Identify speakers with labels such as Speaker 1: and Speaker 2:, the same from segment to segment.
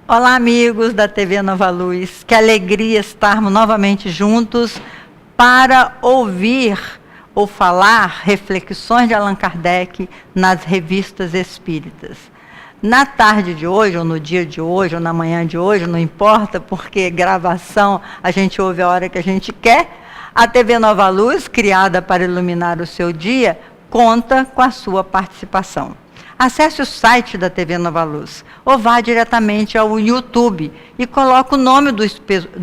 Speaker 1: Olá, amigos da TV Nova Luz. Que alegria estarmos novamente juntos para ouvir ou falar reflexões de Allan Kardec nas revistas espíritas. Na tarde de hoje, ou no dia de hoje, ou na manhã de hoje, não importa, porque gravação a gente ouve a hora que a gente quer, a TV Nova Luz, criada para iluminar o seu dia, conta com a sua participação. Acesse o site da TV Nova Luz, ou vá diretamente ao YouTube e coloque o nome do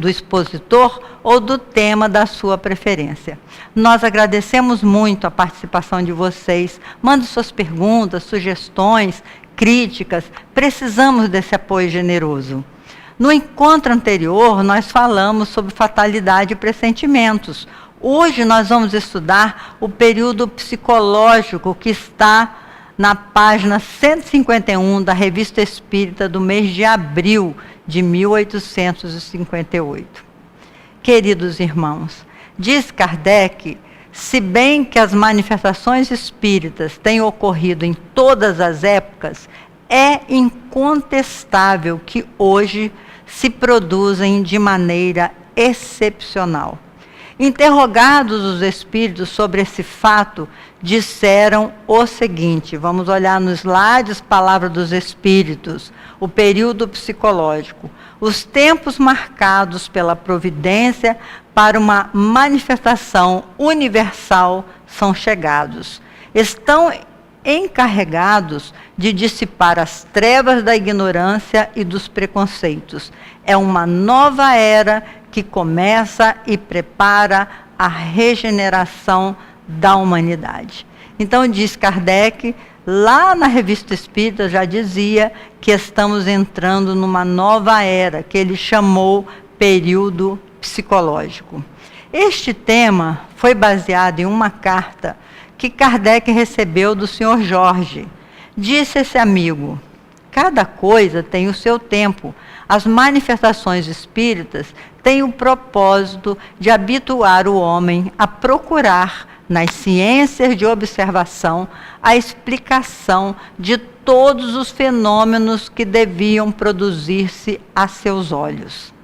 Speaker 1: expositor ou do tema da sua preferência. Nós agradecemos muito a participação de vocês. Mande suas perguntas, sugestões, críticas. Precisamos desse apoio generoso. No encontro anterior, nós falamos sobre fatalidade e pressentimentos. Hoje nós vamos estudar o período psicológico que está na página 151 da Revista Espírita do mês de abril de 1858. Queridos irmãos, diz Kardec, se bem que as manifestações espíritas têm ocorrido em todas as épocas, é incontestável que hoje se produzem de maneira excepcional. Interrogados os espíritos sobre esse fato, disseram o seguinte, vamos olhar nos slides, Palavra dos Espíritos, o período psicológico. Os tempos marcados pela providência para uma manifestação universal são chegados. Estão encarregados de dissipar as trevas da ignorância e dos preconceitos. É uma nova era que começa e prepara a regeneração da humanidade. Então, diz Kardec, lá na Revista Espírita já dizia que estamos entrando numa nova era, que ele chamou período psicológico. Este tema foi baseado em uma carta que Kardec recebeu do Sr. Jorge. Disse esse amigo, cada coisa tem o seu tempo. As manifestações espíritas têm o propósito de habituar o homem a procurar, nas ciências de observação, a explicação de todos os fenômenos que deviam produzir-se a seus olhos.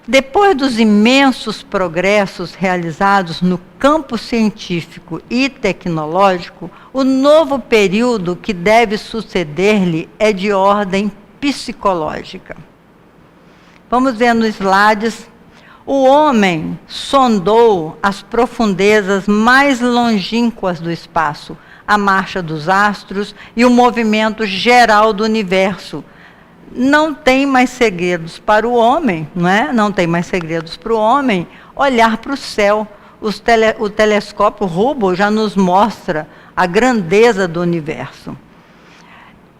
Speaker 1: Depois dos imensos progressos realizados no campo científico e tecnológico, o novo período que deve suceder-lhe é de ordem psicológica. Vamos ver nos slides. O homem sondou as profundezas mais longínquas do espaço, a marcha dos astros e o movimento geral do universo. Não tem mais segredos para o homem, não é? Não tem mais segredos para o homem olhar para o céu. O telescópio Hubble já nos mostra a grandeza do universo.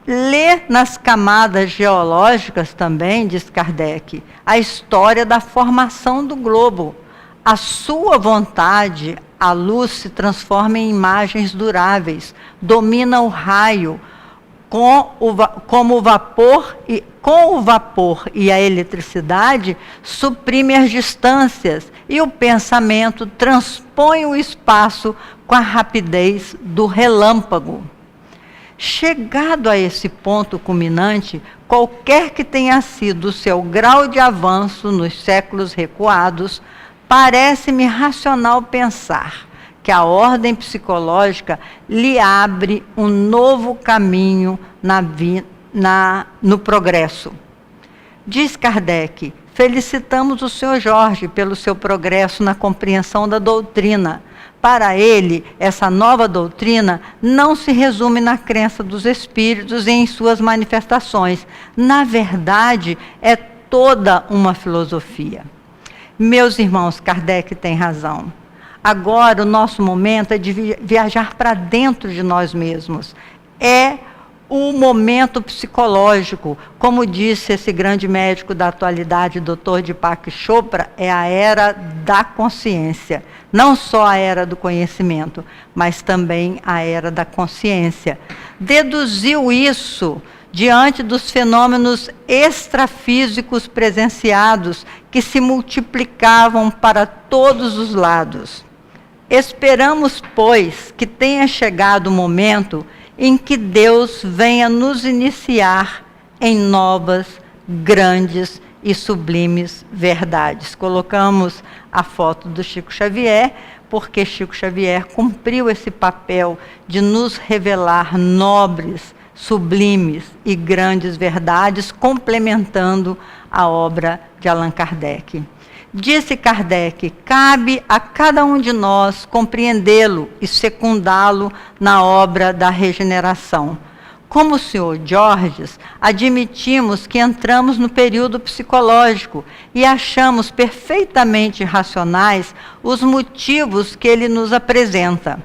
Speaker 1: Lê nas camadas geológicas também, diz Kardec, a história da formação do globo. A sua vontade, a luz se transforma em imagens duráveis, domina o raio, com o vapor e a eletricidade, suprime as distâncias e o pensamento transpõe o espaço com a rapidez do relâmpago. Chegado a esse ponto culminante, qualquer que tenha sido o seu grau de avanço nos séculos recuados, parece-me racional pensar que a ordem psicológica lhe abre um novo caminho no progresso. Diz Kardec, felicitamos o Sr. Jorge pelo seu progresso na compreensão da doutrina. Para ele, essa nova doutrina não se resume na crença dos espíritos e em suas manifestações. Na verdade, é toda uma filosofia. Meus irmãos, Kardec tem razão. Agora, o nosso momento é de viajar para dentro de nós mesmos. É o momento psicológico, como disse esse grande médico da atualidade, Dr. Deepak Chopra, é a era da consciência. Não só a era do conhecimento, mas também a era da consciência. Deduziu isso diante dos fenômenos extrafísicos presenciados que se multiplicavam para todos os lados. Esperamos, pois, que tenha chegado o momento em que Deus venha nos iniciar em novas grandes e sublimes verdades. Colocamos a foto do Chico Xavier, porque Chico Xavier cumpriu esse papel de nos revelar nobres, sublimes e grandes verdades, complementando a obra de Allan Kardec. Disse Kardec: cabe a cada um de nós compreendê-lo e secundá-lo na obra da regeneração. Como o Sr. Georges, admitimos que entramos no período psicológico e achamos perfeitamente racionais os motivos que ele nos apresenta.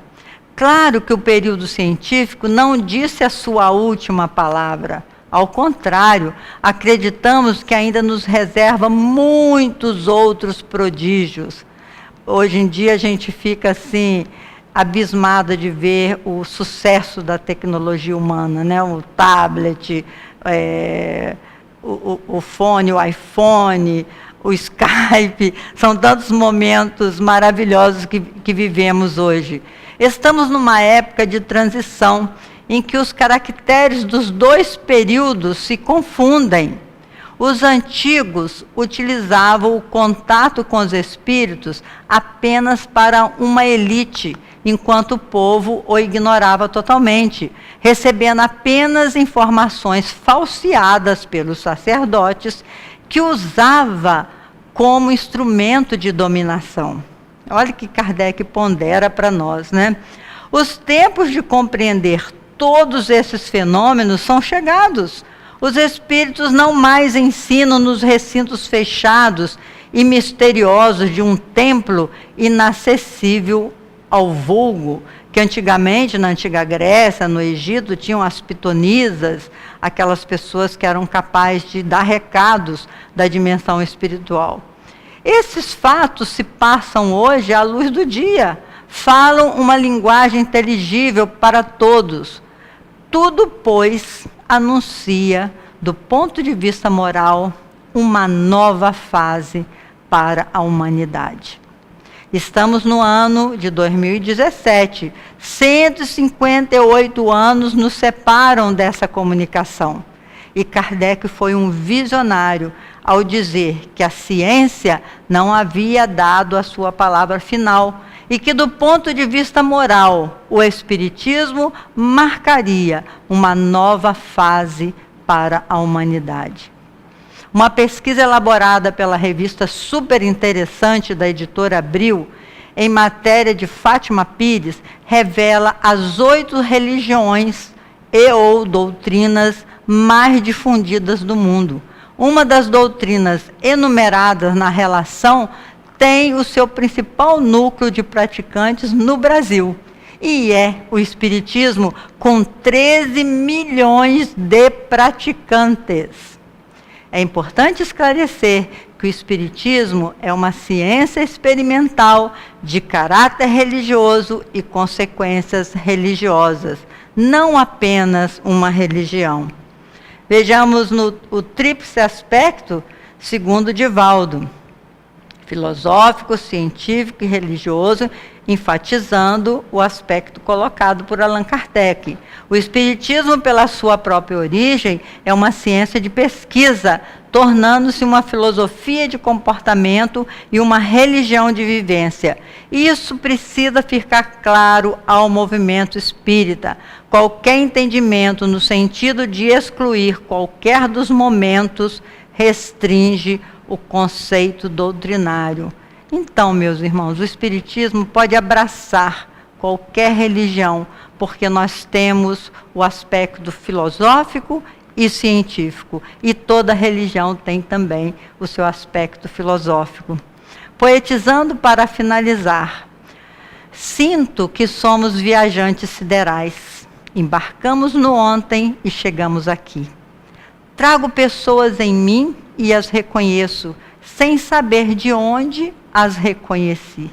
Speaker 1: Claro que o período científico não disse a sua última palavra. Ao contrário, acreditamos que ainda nos reserva muitos outros prodígios. Hoje em dia a gente fica assim, abismada de ver o sucesso da tecnologia humana, né? O tablet, o fone, o iPhone, o Skype, são tantos momentos maravilhosos que vivemos hoje. Estamos numa época de transição, em que os caracteres dos dois períodos se confundem. Os antigos utilizavam o contato com os espíritos apenas para uma elite, enquanto o povo o ignorava totalmente, recebendo apenas informações falseadas pelos sacerdotes, que usava como instrumento de dominação. Olha que Kardec pondera para nós, né? Os tempos de compreender todos esses fenômenos são chegados. Os espíritos não mais ensinam nos recintos fechados e misteriosos de um templo inacessível ao vulgo, que antigamente, na antiga Grécia, no Egito, tinham as pitonisas, aquelas pessoas que eram capazes de dar recados da dimensão espiritual. Esses fatos se passam hoje à luz do dia, falam uma linguagem inteligível para todos. Tudo, pois, anuncia, do ponto de vista moral, uma nova fase para a humanidade. Estamos no ano de 2017. 158 anos nos separam dessa comunicação. E Kardec foi um visionário ao dizer que a ciência não havia dado a sua palavra final, e que, do ponto de vista moral, o Espiritismo marcaria uma nova fase para a humanidade. Uma pesquisa elaborada pela revista super interessante da editora Abril, em matéria de Fátima Pires, revela as 8 religiões e ou doutrinas mais difundidas do mundo. Uma das doutrinas enumeradas na relação tem o seu principal núcleo de praticantes no Brasil, e é o Espiritismo, com 13 milhões de praticantes. É importante esclarecer que o Espiritismo é uma ciência experimental de caráter religioso e consequências religiosas, não apenas uma religião. Vejamos o tríplice aspecto, segundo Divaldo: filosófico, científico e religioso, enfatizando o aspecto colocado por Allan Kardec. O Espiritismo, pela sua própria origem, é uma ciência de pesquisa, tornando-se uma filosofia de comportamento e uma religião de vivência. Isso precisa ficar claro ao movimento espírita. Qualquer entendimento no sentido de excluir qualquer dos momentos restringe o conceito doutrinário. Então, meus irmãos, o Espiritismo pode abraçar qualquer religião, porque nós temos o aspecto filosófico e científico, e toda religião tem também o seu aspecto filosófico. Poetizando para finalizar, sinto que somos viajantes siderais, embarcamos no ontem e chegamos aqui. Trago pessoas em mim e as reconheço, sem saber de onde as reconheci.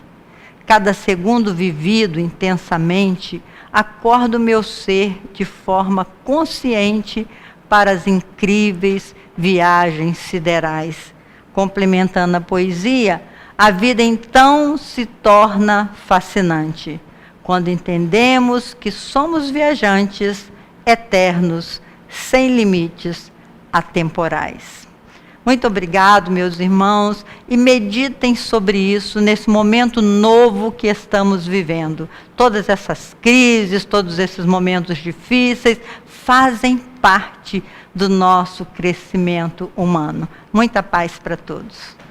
Speaker 1: Cada segundo vivido intensamente, acordo meu ser de forma consciente para as incríveis viagens siderais. Complementando a poesia, a vida então se torna fascinante, quando entendemos que somos viajantes eternos, sem limites atemporais. Muito obrigado, meus irmãos, e meditem sobre isso nesse momento novo que estamos vivendo. Todas essas crises, todos esses momentos difíceis fazem parte do nosso crescimento humano. Muita paz para todos.